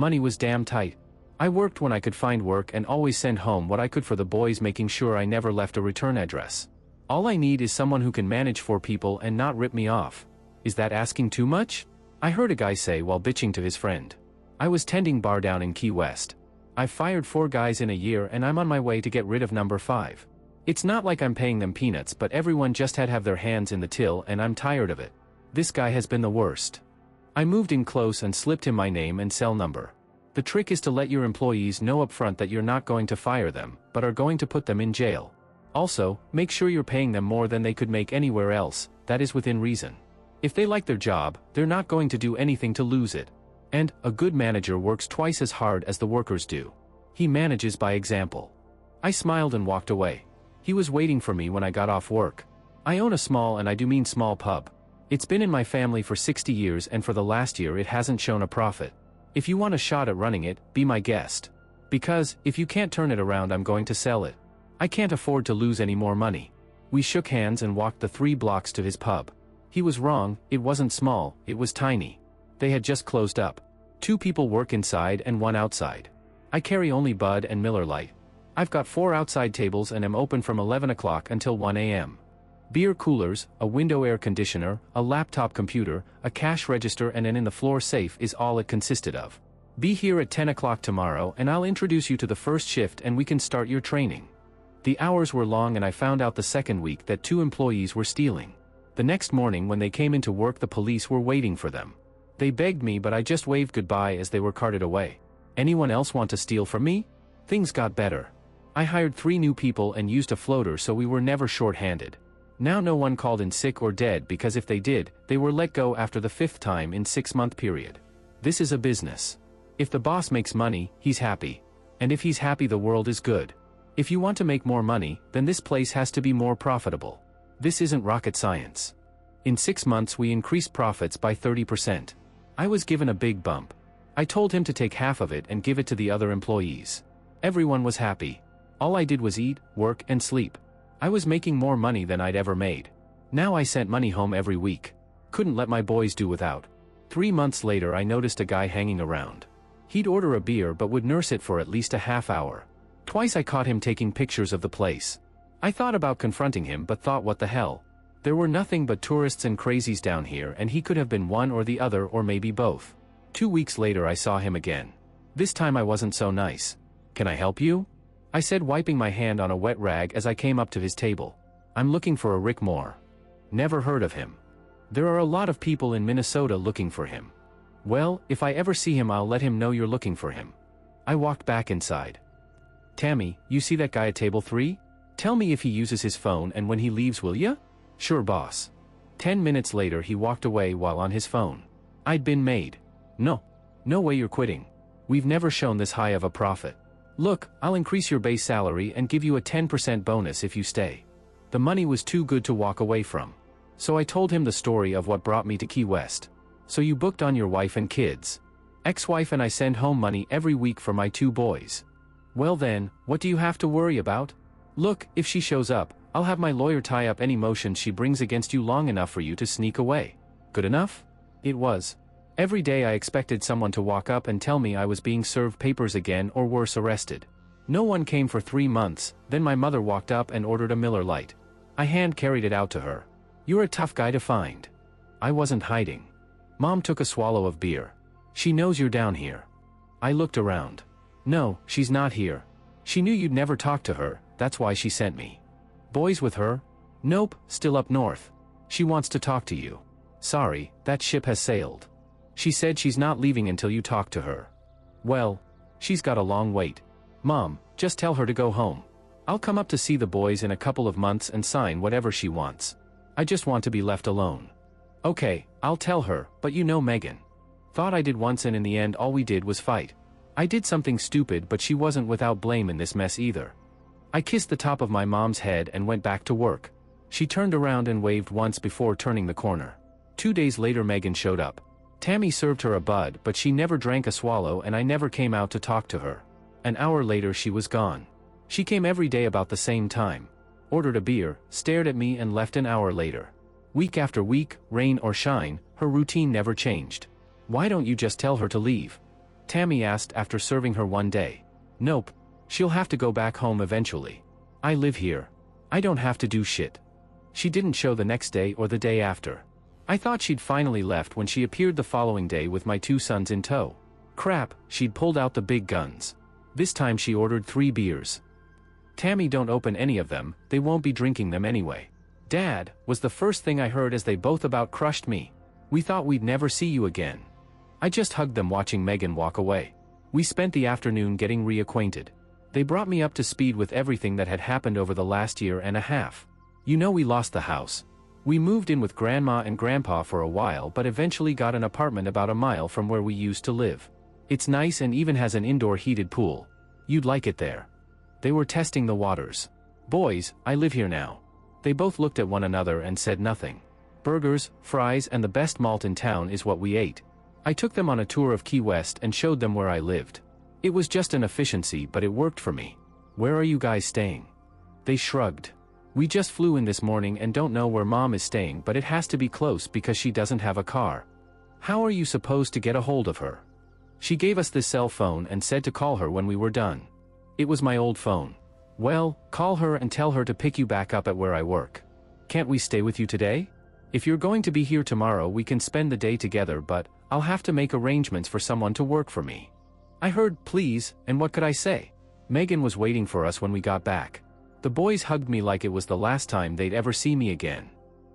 Money was damn tight. I worked when I could find work and always send home what I could for the boys, making sure I never left a return address. All I need is someone who can manage 4 people and not rip me off. Is that asking too much? I heard a guy say while bitching to his friend. I was tending bar down in Key West. I've fired 4 guys in a year and I'm on my way to get rid of number 5. It's not like I'm paying them peanuts, but everyone just had to have their hands in the till and I'm tired of it. This guy has been the worst. I moved in close and slipped him my name and cell number. The trick is to let your employees know upfront that you're not going to fire them, but are going to put them in jail. Also, make sure you're paying them more than they could make anywhere else, that is within reason. If they like their job, they're not going to do anything to lose it. And, a good manager works twice as hard as the workers do. He manages by example. I smiled and walked away. He was waiting for me when I got off work. I own a small, and I do mean small, pub. It's been in my family for 60 years and for the last year it hasn't shown a profit. If you want a shot at running it, be my guest. Because, if you can't turn it around, I'm going to sell it. I can't afford to lose any more money. We shook hands and walked the 3 blocks to his pub. He was wrong, it wasn't small, it was tiny. They had just closed up. 2 people work inside and 1 outside. I carry only Bud and Miller Lite. I've got 4 outside tables and am open from 11 o'clock until 1 a.m. Beer coolers, a window air conditioner, a laptop computer, a cash register and an in-the-floor safe is all it consisted of. Be here at 10 o'clock tomorrow and I'll introduce you to the first shift and we can start your training. The hours were long and I found out the second week that 2 employees were stealing. The next morning when they came into work, the police were waiting for them. They begged me, but I just waved goodbye as they were carted away. Anyone else want to steal from me? Things got better. I hired 3 new people and used a floater so we were never short-handed. Now no one called in sick or dead, because if they did, they were let go after the 5th time in 6-month period. This is a business. If the boss makes money, he's happy. And if he's happy, the world is good. If you want to make more money, then this place has to be more profitable. This isn't rocket science. In 6 months we increased profits by 30%. I was given a big bump. I told him to take half of it and give it to the other employees. Everyone was happy. All I did was eat, work, and sleep. I was making more money than I'd ever made. Now I sent money home every week. Couldn't let my boys do without. 3 months later I noticed a guy hanging around. He'd order a beer but would nurse it for at least a half hour. Twice I caught him taking pictures of the place. I thought about confronting him but thought, what the hell? There were nothing but tourists and crazies down here, and he could have been one or the other, or maybe both. 2 weeks later I saw him again. This time I wasn't so nice. "Can I help you?" I said, wiping my hand on a wet rag as I came up to his table. "I'm looking for a Rick Moore." Never heard of him. There are a lot of people in Minnesota looking for him. Well, if I ever see him I'll let him know you're looking for him. I walked back inside. "Tammy, you see that guy at table 3? Tell me if he uses his phone and when he leaves, will ya?" "Sure, boss." 10 minutes later he walked away while on his phone. I'd been made. No way you're quitting. We've never shown this high of a profit. Look, I'll increase your base salary and give you a 10% bonus if you stay. The money was too good to walk away from. So I told him the story of what brought me to Key West. "So you booked on your wife and kids?" "Ex-wife, and I send home money every week for my 2 boys." "Well then, what do you have to worry about? Look, if she shows up, I'll have my lawyer tie up any motions she brings against you long enough for you to sneak away. Good enough?" It was. Every day I expected someone to walk up and tell me I was being served papers again, or worse, arrested. No one came for 3 months, then my mother walked up and ordered a Miller Lite. I hand-carried it out to her. "You're a tough guy to find." I wasn't hiding. Mom took a swallow of beer. "She knows you're down here." I looked around. "No, she's not here. She knew you'd never talk to her, that's why she sent me." "Boys with her?" "Nope, still up north. She wants to talk to you." "Sorry, that ship has sailed. She said she's not leaving until you talk to her." "Well, she's got a long wait. Mom, just tell her to go home. I'll come up to see the boys in a couple of months and sign whatever she wants. I just want to be left alone." "Okay, I'll tell her, but you know Megan. Thought I did once, and in the end all we did was fight. I did something stupid, but she wasn't without blame in this mess either." I kissed the top of my mom's head and went back to work. She turned around and waved once before turning the corner. 2 days later Megan showed up. Tammy served her a Bud, but she never drank a swallow, and I never came out to talk to her. An hour later she was gone. She came every day about the same time. Ordered a beer, stared at me, and left an hour later. Week after week, rain or shine, her routine never changed. "Why don't you just tell her to leave?" Tammy asked after serving her one day. Nope. She'll have to go back home eventually. I live here. I don't have to do shit. She didn't show the next day or the day after. I thought she'd finally left when she appeared the following day with my 2 sons in tow. Crap, she'd pulled out the big guns. This time she ordered 3 beers. Tammy, don't open any of them, they won't be drinking them anyway. Dad, was the first thing I heard as they both about crushed me. We thought we'd never see you again. I just hugged them watching Megan walk away. We spent the afternoon getting reacquainted. They brought me up to speed with everything that had happened over the last year and a half. You know, we lost the house. We moved in with Grandma and Grandpa for a while but eventually got an apartment about a mile from where we used to live. It's nice and even has an indoor heated pool. You'd like it there. They were testing the waters. Boys, I live here now. They both looked at one another and said nothing. Burgers, fries and the best malt in town is what we ate. I took them on a tour of Key West and showed them where I lived. It was just an efficiency but it worked for me. Where are you guys staying? They shrugged. We just flew in this morning and don't know where Mom is staying, but it has to be close because she doesn't have a car. How are you supposed to get a hold of her? She gave us this cell phone and said to call her when we were done. It was my old phone. Well, call her and tell her to pick you back up at where I work. Can't we stay with you today? If you're going to be here tomorrow we can spend the day together, but I'll have to make arrangements for someone to work for me. I heard please, and what could I say? Megan was waiting for us when we got back. The boys hugged me like it was the last time they'd ever see me again.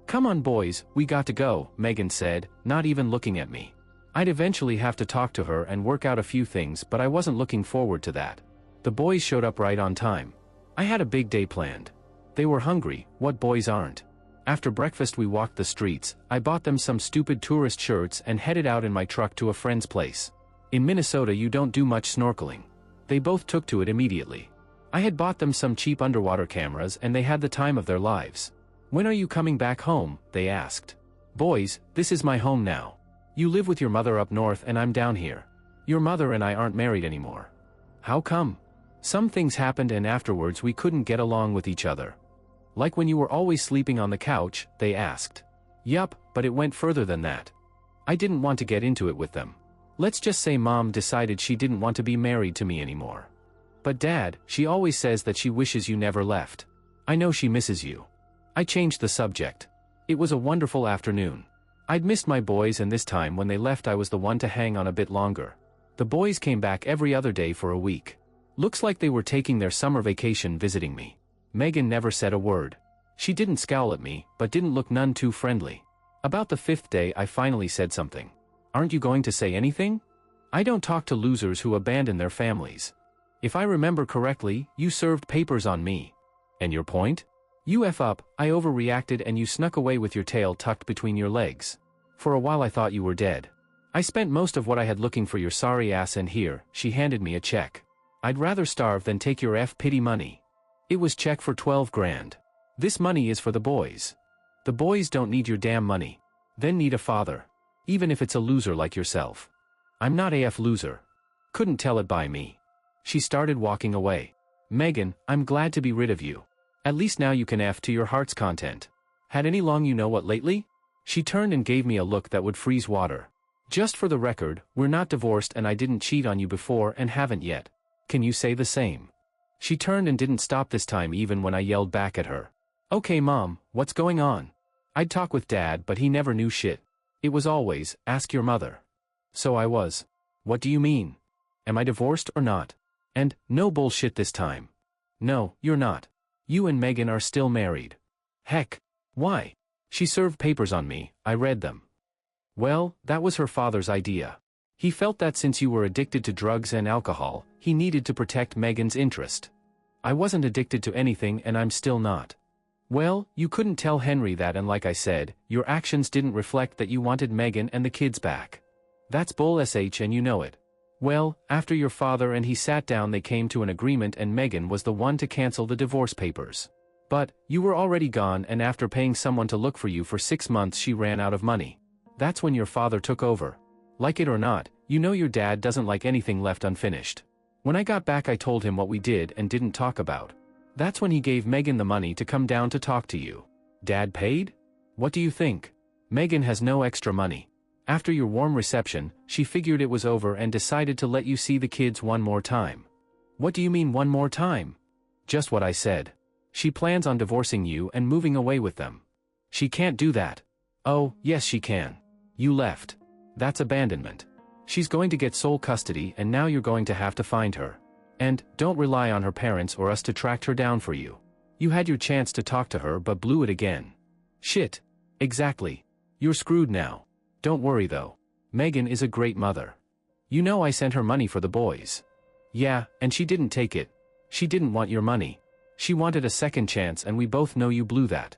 Come on boys, we got to go, Megan said, not even looking at me. I'd eventually have to talk to her and work out a few things, but I wasn't looking forward to that. The boys showed up right on time. I had a big day planned. They were hungry, what boys aren't? After breakfast we walked the streets, I bought them some stupid tourist shirts and headed out in my truck to a friend's place. In Minnesota you don't do much snorkeling. They both took to it immediately. I had bought them some cheap underwater cameras and they had the time of their lives. When are you coming back home? They asked. Boys, this is my home now. You live with your mother up north and I'm down here. Your mother and I aren't married anymore. How come? Some things happened and afterwards we couldn't get along with each other. Like when you were always sleeping on the couch, they asked. Yup, but it went further than that. I didn't want to get into it with them. Let's just say Mom decided she didn't want to be married to me anymore. But Dad, she always says that she wishes you never left. I know she misses you. I changed the subject. It was a wonderful afternoon. I'd missed my boys and this time when they left I was the one to hang on a bit longer. The boys came back every other day for a week. Looks like they were taking their summer vacation visiting me. Megan never said a word. She didn't scowl at me, but didn't look none too friendly. About the 5th day I finally said something. Aren't you going to say anything? I don't talk to losers who abandon their families. If I remember correctly, you served papers on me. And your point? You F up, I overreacted and you snuck away with your tail tucked between your legs. For a while I thought you were dead. I spent most of what I had looking for your sorry ass and here, she handed me a check. I'd rather starve than take your pity money. It was check for 12 grand. This money is for the boys. The boys don't need your damn money. Then need a father. Even if it's a loser like yourself. I'm not AF loser. Couldn't tell it by me. She started walking away. Megan, I'm glad to be rid of you. At least now you can F to your heart's content. Had any long you know what lately? She turned and gave me a look that would freeze water. Just for the record, we're not divorced and I didn't cheat on you before and haven't yet. Can you say the same? She turned and didn't stop this time even when I yelled back at her. Okay Mom, what's going on? I'd talk with Dad but he never knew shit. It was always, ask your mother. So I was. What do you mean? Am I divorced or not? And, no bullshit this time. No, you're not. You and Megan are still married. Heck. Why? She served papers on me, I read them. Well, that was her father's idea. He felt that since you were addicted to drugs and alcohol, he needed to protect Megan's interest. I wasn't addicted to anything and I'm still not. Well, you couldn't tell Henry that and like I said, your actions didn't reflect that you wanted Megan and the kids back. That's bull sh and you know it. Well, after your father and he sat down they came to an agreement and Megan was the one to cancel the divorce papers. But, you were already gone and after paying someone to look for you for 6 months she ran out of money. That's when your father took over. Like it or not, you know your dad doesn't like anything left unfinished. When I got back I told him what we did and didn't talk about. That's when he gave Megan the money to come down to talk to you. Dad paid? What do you think? Megan has no extra money. After your warm reception, she figured it was over and decided to let you see the kids one more time. What do you mean one more time? Just what I said. She plans on divorcing you and moving away with them. She can't do that. Oh, yes she can. You left. That's abandonment. She's going to get sole custody and now you're going to have to find her. And, don't rely on her parents or us to track her down for you. You had your chance to talk to her but blew it again. Shit. Exactly. You're screwed now. Don't worry though. Megan is a great mother. You know I sent her money for the boys. Yeah, and she didn't take it. She didn't want your money. She wanted a second chance and we both know you blew that.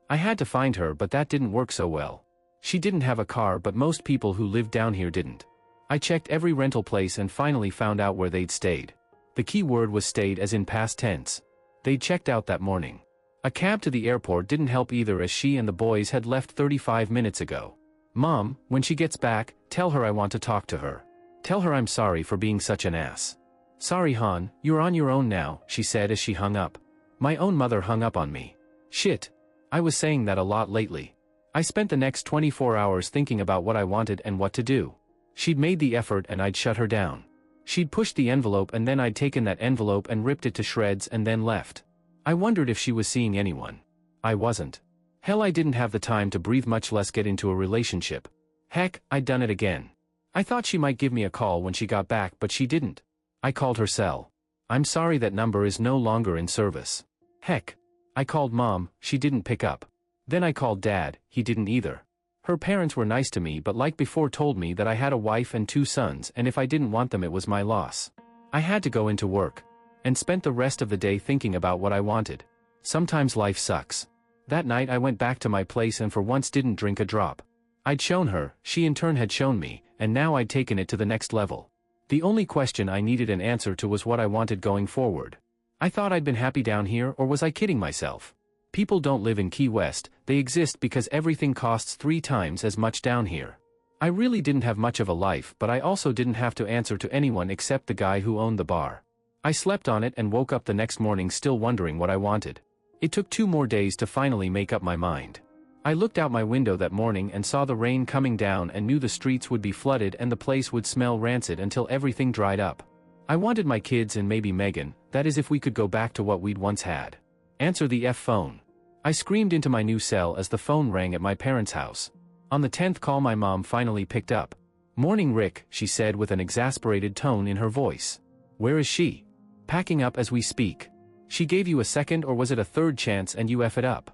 I had to find her but that didn't work so well. She didn't have a car but most people who lived down here didn't. I checked every rental place and finally found out where they'd stayed. The key word was stayed as in past tense. They'd checked out that morning. A cab to the airport didn't help either as she and the boys had left 35 minutes ago. Mom, when she gets back, tell her I want to talk to her. Tell her I'm sorry for being such an ass. Sorry hon, you're on your own now, she said as she hung up. My own mother hung up on me. Shit. I was saying that a lot lately. I spent the next 24 hours thinking about what I wanted and what to do. She'd made the effort and I'd shut her down. She'd pushed the envelope and then I'd taken that envelope and ripped it to shreds and then left. I wondered if she was seeing anyone. I wasn't. Hell, I didn't have the time to breathe, much less get into a relationship. Heck, I'd done it again. I thought she might give me a call when she got back but she didn't. I called her cell. I'm sorry, that number is no longer in service. Heck. I called Mom, she didn't pick up. Then I called Dad, he didn't either. Her parents were nice to me but like before told me that I had a wife and 2 sons and if I didn't want them it was my loss. I had to go into work. And spent the rest of the day thinking about what I wanted. Sometimes life sucks. That night I went back to my place and for once didn't drink a drop. I'd shown her, she in turn had shown me, and now I'd taken it to the next level. The only question I needed an answer to was what I wanted going forward. I thought I'd been happy down here, or was I kidding myself? People don't live in Key West, they exist because everything costs 3 times as much down here. I really didn't have much of a life but I also didn't have to answer to anyone except the guy who owned the bar. I slept on it and woke up the next morning still wondering what I wanted. It took 2 more days to finally make up my mind. I looked out my window that morning and saw the rain coming down and knew the streets would be flooded and the place would smell rancid until everything dried up. I wanted my kids and maybe Megan, that is if we could go back to what we'd once had. Answer the phone. I screamed into my new cell as the phone rang at my parents' house. On the 10th call my mom finally picked up. Morning Rick, she said with an exasperated tone in her voice. Where is she? Packing up as we speak. She gave you a second or was it a third chance and you F it up?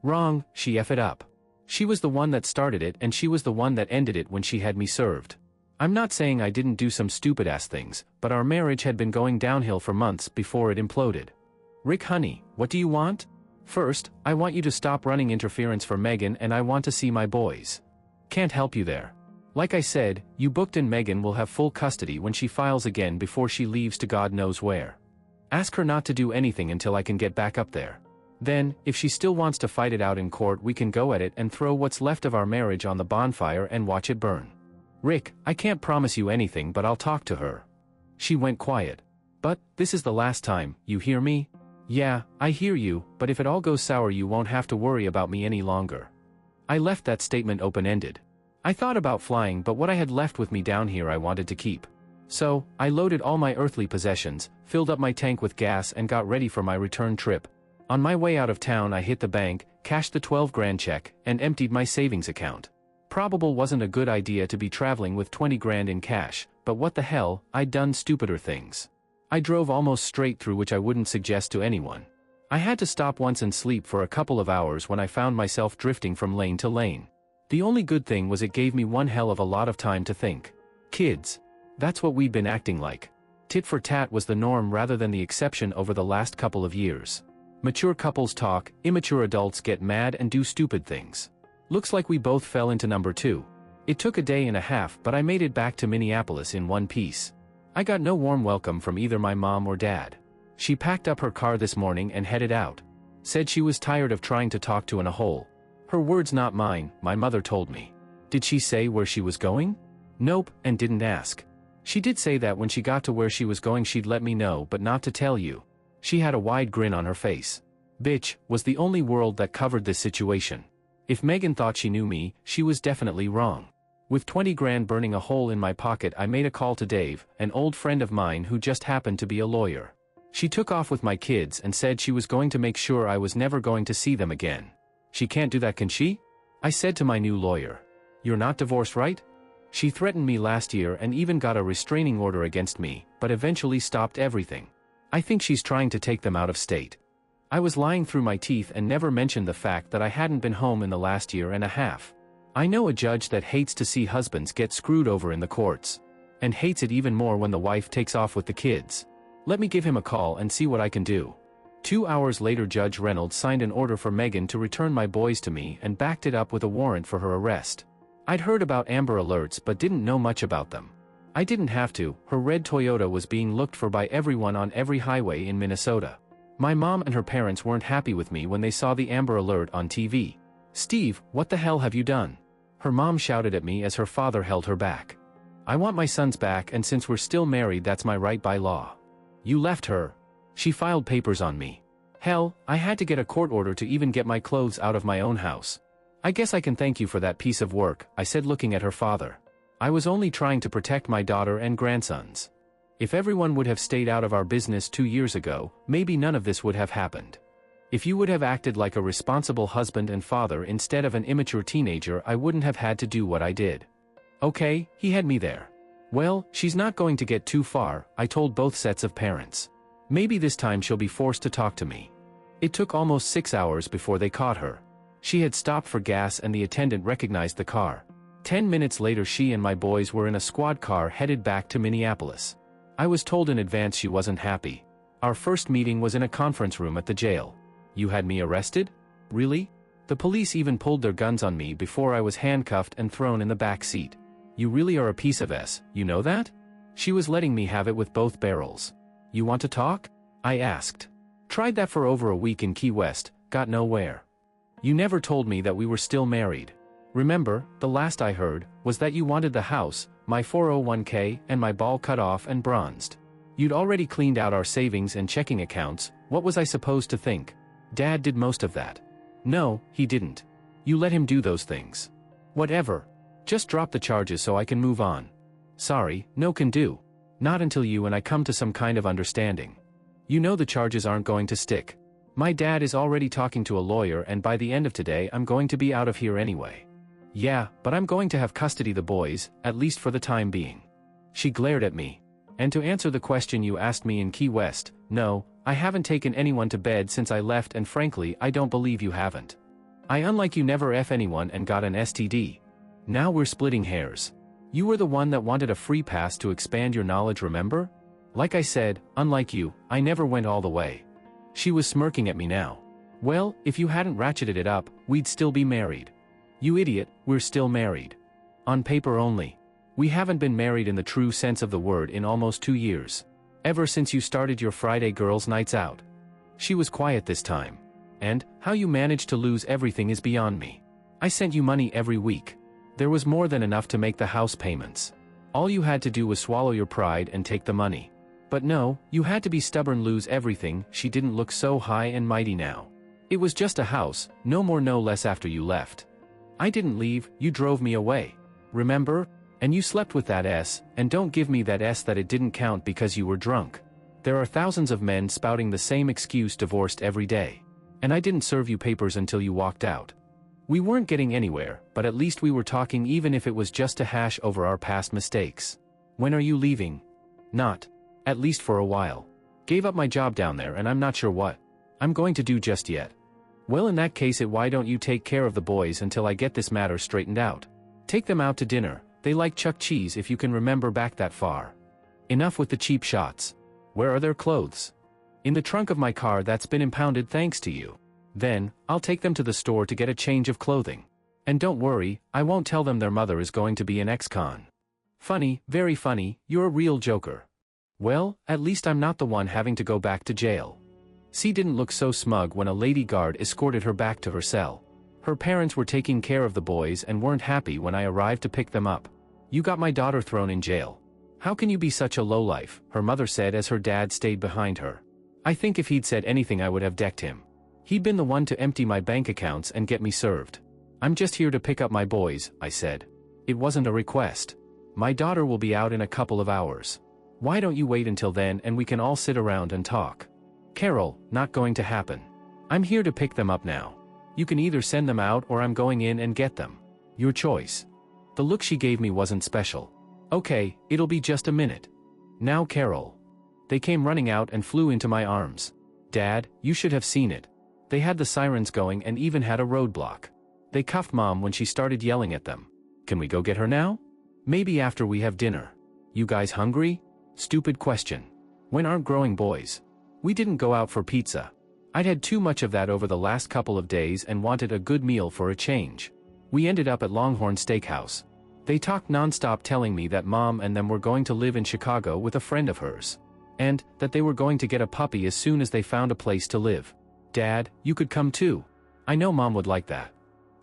Wrong, she F it up. She was the one that started it and she was the one that ended it when she had me served. I'm not saying I didn't do some stupid ass things, but our marriage had been going downhill for months before it imploded. Rick honey, what do you want? First, I want you to stop running interference for Megan and I want to see my boys. Can't help you there. Like I said, you booked and Megan will have full custody when she files again before she leaves to God knows where. Ask her not to do anything until I can get back up there. Then, if she still wants to fight it out in court we can go at it and throw what's left of our marriage on the bonfire and watch it burn. Rick, I can't promise you anything but I'll talk to her. She went quiet. But, this is the last time, you hear me? Yeah, I hear you, but if it all goes sour you won't have to worry about me any longer. I left that statement open-ended. I thought about flying but what I had left with me down here I wanted to keep. So, I loaded all my earthly possessions, filled up my tank with gas and got ready for my return trip. On my way out of town I hit the bank, cashed the 12 grand check, and emptied my savings account. Probable wasn't a good idea to be traveling with 20 grand in cash, but what the hell, I'd done stupider things. I drove almost straight through, which I wouldn't suggest to anyone. I had to stop once and sleep for a couple of hours when I found myself drifting from lane to lane. The only good thing was it gave me one hell of a lot of time to think. Kids. That's what we'd been acting like. Tit for tat was the norm rather than the exception over the last couple of years. Mature couples talk, immature adults get mad and do stupid things. Looks like we both fell into number 2. It took a day and a half but I made it back to Minneapolis in one piece. I got no warm welcome from either my mom or dad. She packed up her car this morning and headed out. Said she was tired of trying to talk to in a hole. Her words not mine, my mother told me. Did she say where she was going? Nope, and didn't ask. She did say that when she got to where she was going she'd let me know but not to tell you. She had a wide grin on her face. Bitch, was the only word that covered this situation. If Megan thought she knew me, she was definitely wrong. With 20 grand burning a hole in my pocket, I made a call to Dave, an old friend of mine who just happened to be a lawyer. She took off with my kids and said she was going to make sure I was never going to see them again. She can't do that, can she? I said to my new lawyer. You're not divorced, right? She threatened me last year and even got a restraining order against me, but eventually stopped everything. I think she's trying to take them out of state. I was lying through my teeth and never mentioned the fact that I hadn't been home in the last year and a half. I know a judge that hates to see husbands get screwed over in the courts. And hates it even more when the wife takes off with the kids. Let me give him a call and see what I can do. 2 hours later, Judge Reynolds signed an order for Megan to return my boys to me and backed it up with a warrant for her arrest. I'd heard about Amber Alerts but didn't know much about them. I didn't have to. Her red Toyota was being looked for by everyone on every highway in Minnesota. My mom and her parents weren't happy with me when they saw the Amber Alert on TV. Steve, what the hell have you done? Her mom shouted at me as her father held her back. I want my sons back, and since we're still married, that's my right by law. You left her. She filed papers on me. Hell, I had to get a court order to even get my clothes out of my own house. I guess I can thank you for that piece of work, I said, looking at her father. I was only trying to protect my daughter and grandsons. If everyone would have stayed out of our business 2 years ago, maybe none of this would have happened. If you would have acted like a responsible husband and father instead of an immature teenager, I wouldn't have had to do what I did. Okay, he had me there. Well, she's not going to get too far, I told both sets of parents. Maybe this time she'll be forced to talk to me. It took almost 6 hours before they caught her. She had stopped for gas and the attendant recognized the car. 10 minutes later, she and my boys were in a squad car headed back to Minneapolis. I was told in advance she wasn't happy. Our first meeting was in a conference room at the jail. You had me arrested? Really? The police even pulled their guns on me before I was handcuffed and thrown in the back seat. You really are a piece of S, you know that? She was letting me have it with both barrels. You want to talk? I asked. Tried that for over a week in Key West, got nowhere. You never told me that we were still married. Remember, the last I heard was that you wanted the house, my 401k, and my ball cut off and bronzed. You'd already cleaned out our savings and checking accounts. What was I supposed to think? Dad did most of that. No, he didn't. You let him do those things. Whatever. Just drop the charges so I can move on. Sorry, no can do. Not until you and I come to some kind of understanding. You know the charges aren't going to stick. My dad is already talking to a lawyer, and by the end of today I'm going to be out of here anyway. Yeah, but I'm going to have custody of the boys, at least for the time being. She glared at me. And to answer the question you asked me in Key West, no, I haven't taken anyone to bed since I left, and frankly I don't believe you haven't. I, unlike you, never F anyone and got an STD. Now we're splitting hairs. You were the one that wanted a free pass to expand your knowledge, remember? Like I said, unlike you, I never went all the way. She was smirking at me now. Well, if you hadn't ratcheted it up, we'd still be married. You idiot, we're still married. On paper only. We haven't been married in the true sense of the word in almost 2 years. Ever since you started your Friday girls' nights out. She was quiet this time. And, how you managed to lose everything is beyond me. I sent you money every week. There was more than enough to make the house payments. All you had to do was swallow your pride and take the money. But no, you had to be stubborn, lose everything. She didn't look so high and mighty now. It was just a house, no more no less after you left. I didn't leave, you drove me away. Remember? And you slept with that S, and don't give me that S that it didn't count because you were drunk. There are thousands of men spouting the same excuse, divorced every day. And I didn't serve you papers until you walked out. We weren't getting anywhere, but at least we were talking, even if it was just to hash over our past mistakes. When are you leaving? Not. At least for a while. Gave up my job down there, and I'm not sure what I'm going to do just yet. Well, in that case, why don't you take care of the boys until I get this matter straightened out? Take them out to dinner. They like Chuck Cheese, if you can remember back that far. Enough with the cheap shots. Where are their clothes? In the trunk of my car that's been impounded thanks to you. Then, I'll take them to the store to get a change of clothing. And don't worry, I won't tell them their mother is going to be an ex-con. Funny, very funny, you're a real joker. Well, at least I'm not the one having to go back to jail. C didn't look so smug when a lady guard escorted her back to her cell. Her parents were taking care of the boys and weren't happy when I arrived to pick them up. You got my daughter thrown in jail. How can you be such a lowlife? Her mother said as her dad stayed behind her. I think if he'd said anything I would have decked him. He'd been the one to empty my bank accounts and get me served. I'm just here to pick up my boys, I said. It wasn't a request. My daughter will be out in a couple of hours. Why don't you wait until then and we can all sit around and talk? Carol, not going to happen. I'm here to pick them up now. You can either send them out or I'm going in and get them. Your choice. The look she gave me wasn't special. Okay, it'll be just a minute. Now Carol. They came running out and flew into my arms. Dad, you should have seen it. They had the sirens going and even had a roadblock. They cuffed Mom when she started yelling at them. Can we go get her now? Maybe after we have dinner. You guys hungry? Stupid question. When aren't growing boys? We didn't go out for pizza. I'd had too much of that over the last couple of days and wanted a good meal for a change. We ended up at Longhorn Steakhouse. They talked nonstop telling me that Mom and them were going to live in Chicago with a friend of hers. And that they were going to get a puppy as soon as they found a place to live. Dad, you could come too. I know Mom would like that.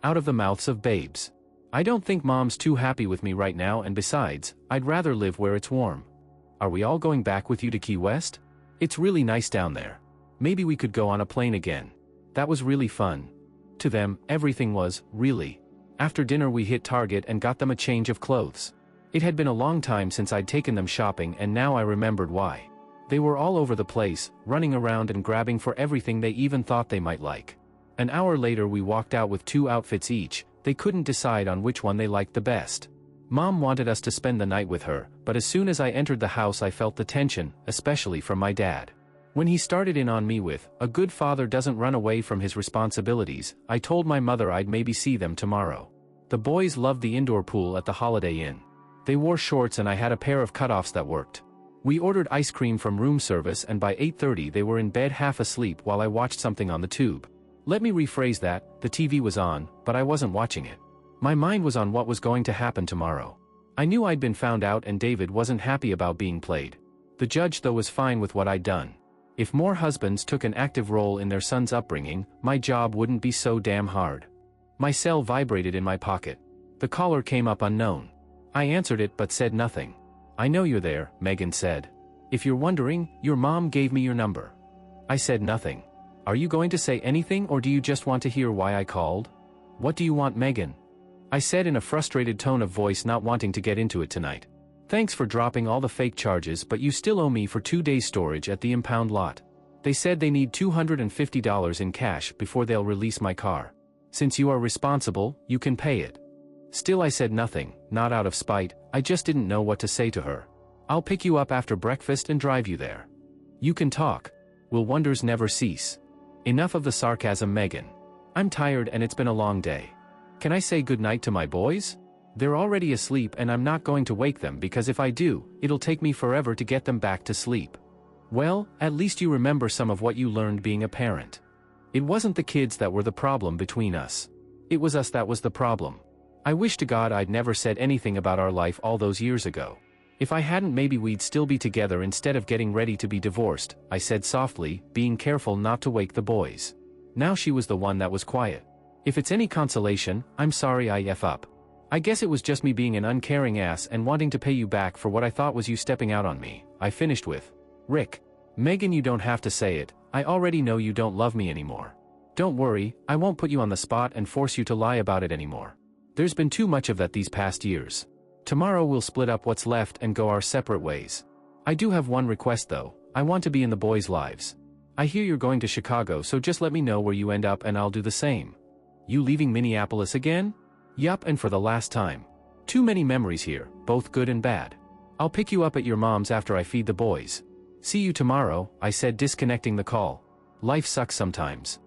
Out of the mouths of babes. I don't think Mom's too happy with me right now, and besides, I'd rather live where it's warm. Are we all going back with you to Key West? It's really nice down there. Maybe we could go on a plane again. That was really fun. To them, everything was, really. After dinner we hit Target and got them a change of clothes. It had been a long time since I'd taken them shopping, and now I remembered why. They were all over the place, running around and grabbing for everything they even thought they might like. An hour later we walked out with 2 outfits each. They couldn't decide on which one they liked the best. Mom wanted us to spend the night with her, but as soon as I entered the house I felt the tension, especially from my dad. When he started in on me with, "A good father doesn't run away from his responsibilities," I told my mother I'd maybe see them tomorrow. The boys loved the indoor pool at the Holiday Inn. They wore shorts and I had a pair of cutoffs that worked. We ordered ice cream from room service and by 8:30 they were in bed half asleep while I watched something on the tube. Let me rephrase that, the TV was on, but I wasn't watching it. My mind was on what was going to happen tomorrow. I knew I'd been found out and David wasn't happy about being played. The judge though was fine with what I'd done. If more husbands took an active role in their son's upbringing, my job wouldn't be so damn hard. My cell vibrated in my pocket. The caller came up unknown. I answered it but said nothing. "I know you're there," Megan said. "If you're wondering, your mom gave me your number." I said nothing. "Are you going to say anything or do you just want to hear why I called?" "What do you want, Megan?" I said in a frustrated tone of voice, not wanting to get into it tonight. "Thanks for dropping all the fake charges, but you still owe me for 2 days storage at the impound lot. They said they need $250 in cash before they'll release my car. Since you are responsible, you can pay it." Still I said nothing, not out of spite, I just didn't know what to say to her. "I'll pick you up after breakfast and drive you there. You can talk. Will wonders never cease?" Enough of the sarcasm, Megan. I'm tired and it's been a long day. Can I say goodnight to my boys? They're already asleep and I'm not going to wake them because if I do, it'll take me forever to get them back to sleep. Well, at least you remember some of what you learned being a parent. It wasn't the kids that were the problem between us. It was us that was the problem. I wish to God I'd never said anything about our life all those years ago. If I hadn't, maybe we'd still be together instead of getting ready to be divorced, I said softly, being careful not to wake the boys. Now she was the one that was quiet. If it's any consolation, I'm sorry I F up. I guess it was just me being an uncaring ass and wanting to pay you back for what I thought was you stepping out on me, I finished with. Rick. Megan, you don't have to say it, I already know you don't love me anymore. Don't worry, I won't put you on the spot and force you to lie about it anymore. There's been too much of that these past years. Tomorrow we'll split up what's left and go our separate ways. I do have one request though, I want to be in the boys' lives. I hear you're going to Chicago, so just let me know where you end up and I'll do the same. You leaving Minneapolis again? Yup, and for the last time. Too many memories here, both good and bad. I'll pick you up at your mom's after I feed the boys. See you tomorrow, I said, disconnecting the call. Life sucks sometimes.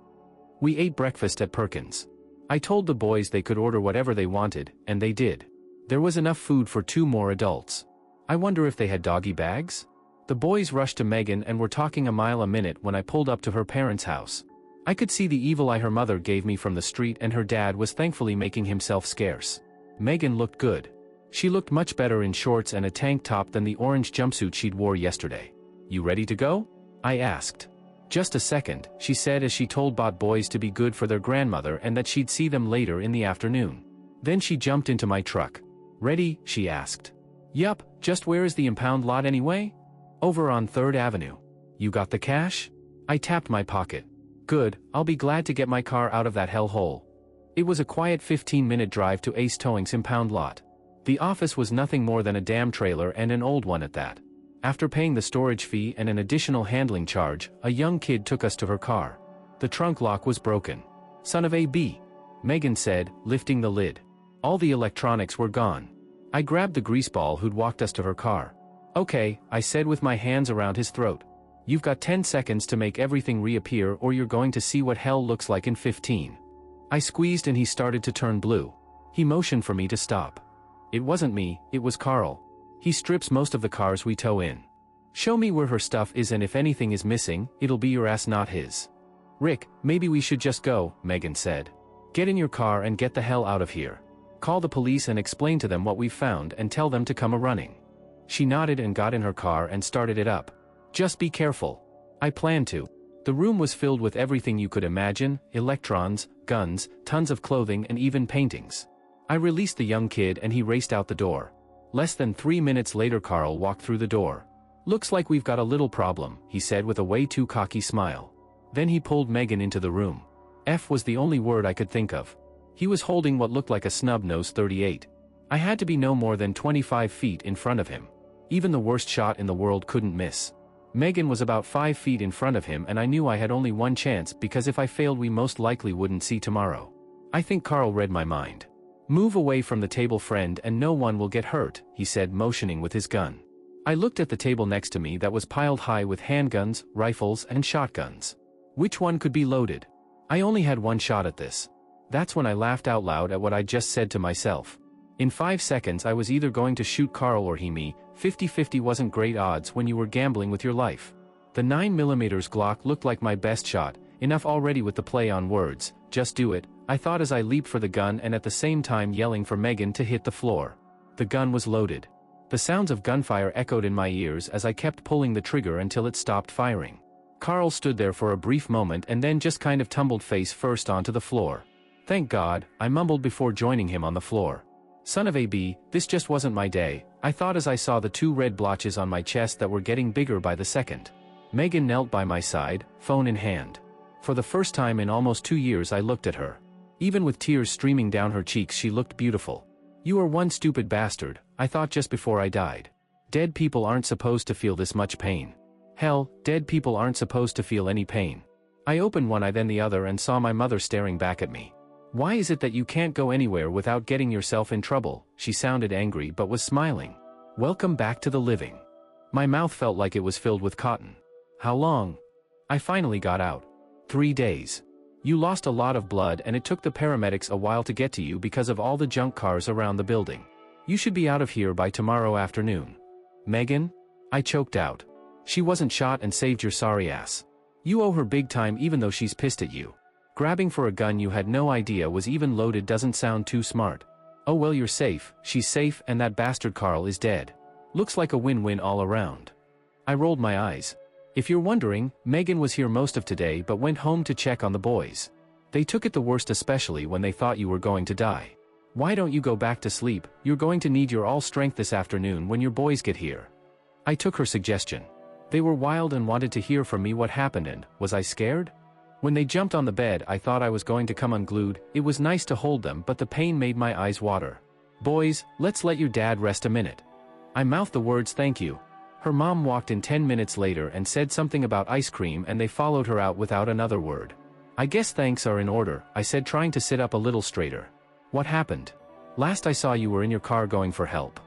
We ate breakfast at Perkins. I told the boys they could order whatever they wanted, and they did. There was enough food for 2 more adults. I wonder if they had doggy bags? The boys rushed to Megan and were talking a mile a minute when I pulled up to her parents' house. I could see the evil eye her mother gave me from the street, and her dad was thankfully making himself scarce. Megan looked good. She looked much better in shorts and a tank top than the orange jumpsuit she'd wore yesterday. You ready to go? I asked. Just a second, she said as she told both boys to be good for their grandmother and that she'd see them later in the afternoon. Then she jumped into my truck. Ready? She asked. Yup, just where is the impound lot anyway? Over on 3rd Avenue. You got the cash? I tapped my pocket. Good, I'll be glad to get my car out of that hellhole. It was a quiet 15-minute drive to Ace Towing's impound lot. The office was nothing more than a damn trailer, and an old one at that. After paying the storage fee and an additional handling charge, a young kid took us to her car. The trunk lock was broken. Son of a b, Megan said, lifting the lid. All the electronics were gone. I grabbed the greaseball who'd walked us to her car. Okay, I said with my hands around his throat. You've got 10 seconds to make everything reappear, or you're going to see what hell looks like in 15. I squeezed and he started to turn blue. He motioned for me to stop. It wasn't me, it was Carl. He strips most of the cars we tow in. Show me where her stuff is, and if anything is missing, it'll be your ass, not his. Rick, maybe we should just go, Megan said. Get in your car and get the hell out of here. Call the police and explain to them what we've found and tell them to come a-running. She nodded and got in her car and started it up. Just be careful. I planned to. The room was filled with everything you could imagine: electrons, guns, tons of clothing, and even paintings. I released the young kid and he raced out the door. Less than 3 minutes later, Carl walked through the door. Looks like we've got a little problem, he said with a way too cocky smile. Then he pulled Megan into the room. F was the only word I could think of. He was holding what looked like a snub-nosed .38. I had to be no more than 25 feet in front of him. Even the worst shot in the world couldn't miss. Megan was about 5 feet in front of him, and I knew I had only one chance, because if I failed we most likely wouldn't see tomorrow. I think Carl read my mind. Move away from the table, friend, and no one will get hurt, he said, motioning with his gun. I looked at the table next to me that was piled high with handguns, rifles, and shotguns. Which one could be loaded? I only had one shot at this. That's when I laughed out loud at what I just said to myself. In 5 seconds I was either going to shoot Carl or he me. 50-50 wasn't great odds when you were gambling with your life. The 9mm Glock looked like my best shot, enough already with the play on words, just do it, I thought as I leaped for the gun and at the same time yelling for Megan to hit the floor. The gun was loaded. The sounds of gunfire echoed in my ears as I kept pulling the trigger until it stopped firing. Carl stood there for a brief moment and then just kind of tumbled face first onto the floor. Thank God, I mumbled before joining him on the floor. Son of a b, this just wasn't my day, I thought as I saw the 2 red blotches on my chest that were getting bigger by the second. Megan knelt by my side, phone in hand. For the first time in almost 2 years I looked at her. Even with tears streaming down her cheeks she looked beautiful. You are one stupid bastard, I thought just before I died. Dead people aren't supposed to feel this much pain. Hell, dead people aren't supposed to feel any pain. I opened one eye then the other and saw my mother staring back at me. Why is it that you can't go anywhere without getting yourself in trouble? She sounded angry but was smiling. Welcome back to the living. My mouth felt like it was filled with cotton. How long? I finally got out. 3 days. You lost a lot of blood and it took the paramedics a while to get to you because of all the junk cars around the building. You should be out of here by tomorrow afternoon. Megan? I choked out. She wasn't shot and saved your sorry ass. You owe her big time even though she's pissed at you. Grabbing for a gun you had no idea was even loaded doesn't sound too smart. Oh well, you're safe, she's safe, and that bastard Carl is dead. Looks like a win-win all around. I rolled my eyes. If you're wondering, Megan was here most of today but went home to check on the boys. They took it the worst, especially when they thought you were going to die. Why don't you go back to sleep? You're going to need your all strength this afternoon when your boys get here. I took her suggestion. They were wild and wanted to hear from me what happened, and was I scared? When they jumped on the bed I thought I was going to come unglued. It was nice to hold them but the pain made my eyes water. Boys, let's let your dad rest a minute. I mouthed the words thank you. Her mom walked in 10 minutes later and said something about ice cream and they followed her out without another word. I guess thanks are in order, I said, trying to sit up a little straighter. What happened? Last I saw you were in your car going for help.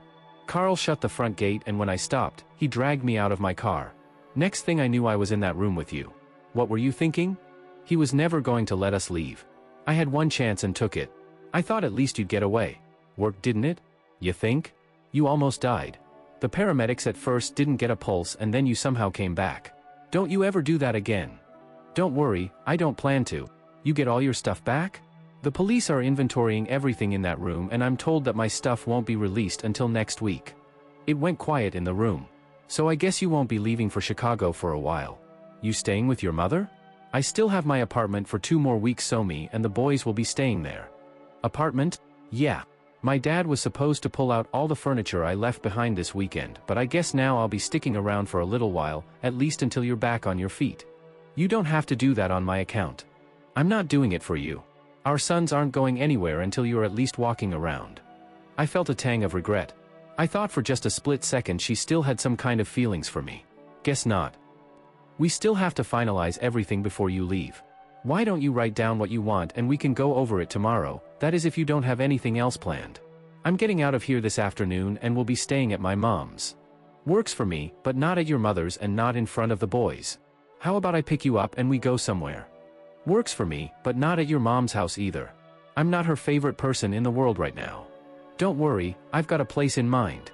Carl shut the front gate and when I stopped, he dragged me out of my car. Next thing I knew I was in that room with you. What were you thinking? He was never going to let us leave. I had one chance and took it. I thought at least you'd get away. Worked, didn't it? You think? You almost died. The paramedics at first didn't get a pulse and then you somehow came back. Don't you ever do that again. Don't worry, I don't plan to. You get all your stuff back? The police are inventorying everything in that room and I'm told that my stuff won't be released until next week. It went quiet in the room. So I guess you won't be leaving for Chicago for a while. You staying with your mother? I still have my apartment for 2 more weeks, so me and the boys will be staying there. Apartment? Yeah. My dad was supposed to pull out all the furniture I left behind this weekend, but I guess now I'll be sticking around for a little while, at least until you're back on your feet. You don't have to do that on my account. I'm not doing it for you. Our sons aren't going anywhere until you're at least walking around. I felt a tang of regret. I thought for just a split second she still had some kind of feelings for me. Guess not. We still have to finalize everything before you leave. Why don't you write down what you want and we can go over it tomorrow, that is if you don't have anything else planned. I'm getting out of here this afternoon and will be staying at my mom's. Works for me, but not at your mother's and not in front of the boys. How about I pick you up and we go somewhere? Works for me, but not at your mom's house either. I'm not her favorite person in the world right now. Don't worry, I've got a place in mind.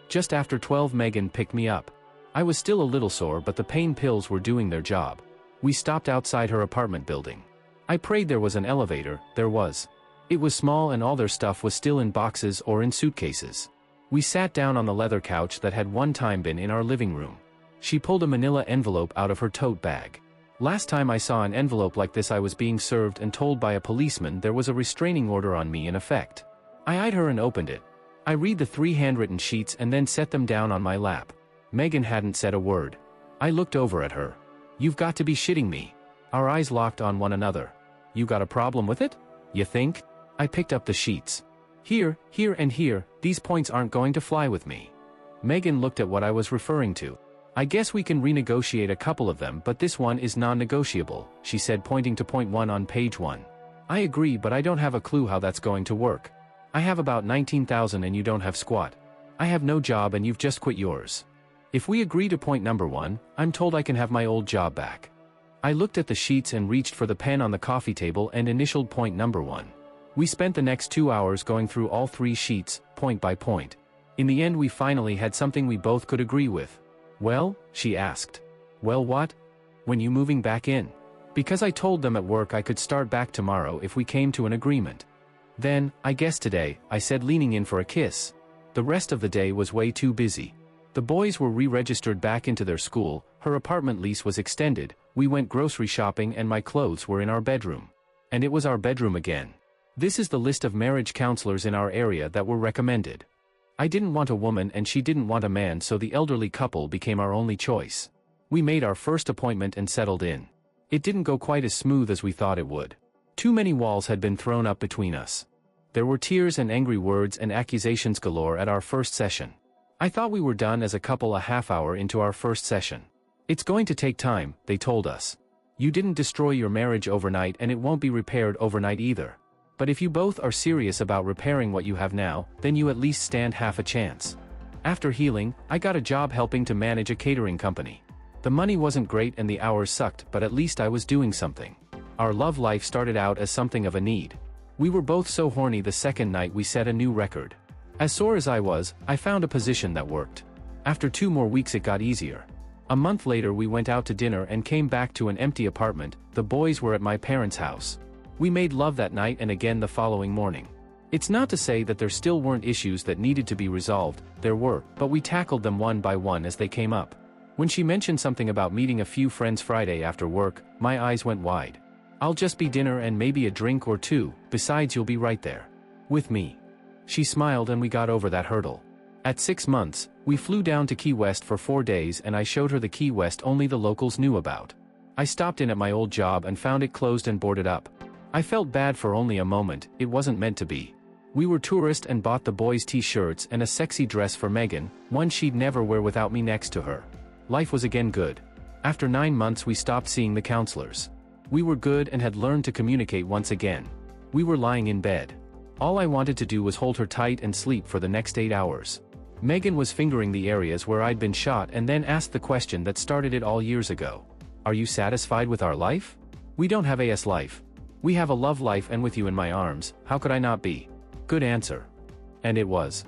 Just after 12 Megan picked me up. I was still a little sore but the pain pills were doing their job. We stopped outside her apartment building. I prayed there was an elevator, there was. It was small and all their stuff was still in boxes or in suitcases. We sat down on the leather couch that had one time been in our living room. She pulled a manila envelope out of her tote bag. Last time I saw an envelope like this I was being served and told by a policeman there was a restraining order on me in effect. I eyed her and opened it. I read the 3 handwritten sheets and then set them down on my lap. Megan hadn't said a word. I looked over at her. You've got to be shitting me. Our eyes locked on one another. You got a problem with it? You think? I picked up the sheets. Here, here and here, these points aren't going to fly with me. Megan looked at what I was referring to. I guess we can renegotiate a couple of them but this one is non-negotiable, she said pointing to point 1 on page 1. I agree but I don't have a clue how that's going to work. I have about 19,000 and you don't have squat. I have no job and you've just quit yours. If we agree to point number 1, I'm told I can have my old job back. I looked at the sheets and reached for the pen on the coffee table and initialed point number 1. We spent the next 2 hours going through all 3 sheets, point by point. In the end we finally had something we both could agree with. Well? She asked. Well what? When you moving back in? Because I told them at work I could start back tomorrow if we came to an agreement. Then, I guess today, I said leaning in for a kiss. The rest of the day was way too busy. The boys were re-registered back into their school, her apartment lease was extended, we went grocery shopping and my clothes were in our bedroom. And it was our bedroom again. This is the list of marriage counselors in our area that were recommended. I didn't want a woman and she didn't want a man so the elderly couple became our only choice. We made our first appointment and settled in. It didn't go quite as smooth as we thought it would. Too many walls had been thrown up between us. There were tears and angry words and accusations galore at our first session. I thought we were done as a couple a half hour into our first session. It's going to take time, they told us. You didn't destroy your marriage overnight and it won't be repaired overnight either. But if you both are serious about repairing what you have now, then you at least stand half a chance. After healing, I got a job helping to manage a catering company. The money wasn't great and the hours sucked but at least I was doing something. Our love life started out as something of a need. We were both so horny the second night we set a new record. As sore as I was, I found a position that worked. After 2 more weeks it got easier. A month later we went out to dinner and came back to an empty apartment, the boys were at my parents' house. We made love that night and again the following morning. It's not to say that there still weren't issues that needed to be resolved, there were, but we tackled them one by one as they came up. When she mentioned something about meeting a few friends Friday after work, my eyes went wide. I'll just be dinner and maybe a drink or 2, besides you'll be right there. With me. She smiled and we got over that hurdle. At 6 months, we flew down to Key West for 4 days and I showed her the Key West only the locals knew about. I stopped in at my old job and found it closed and boarded up. I felt bad for only a moment, it wasn't meant to be. We were tourists and bought the boys' t-shirts and a sexy dress for Megan, one she'd never wear without me next to her. Life was again good. After 9 months we stopped seeing the counselors. We were good and had learned to communicate once again. We were lying in bed. All I wanted to do was hold her tight and sleep for the next 8 hours. Megan was fingering the areas where I'd been shot and then asked the question that started it all years ago. Are you satisfied with our life? We don't have AS life. We have a love life and with you in my arms, how could I not be? Good answer. And it was.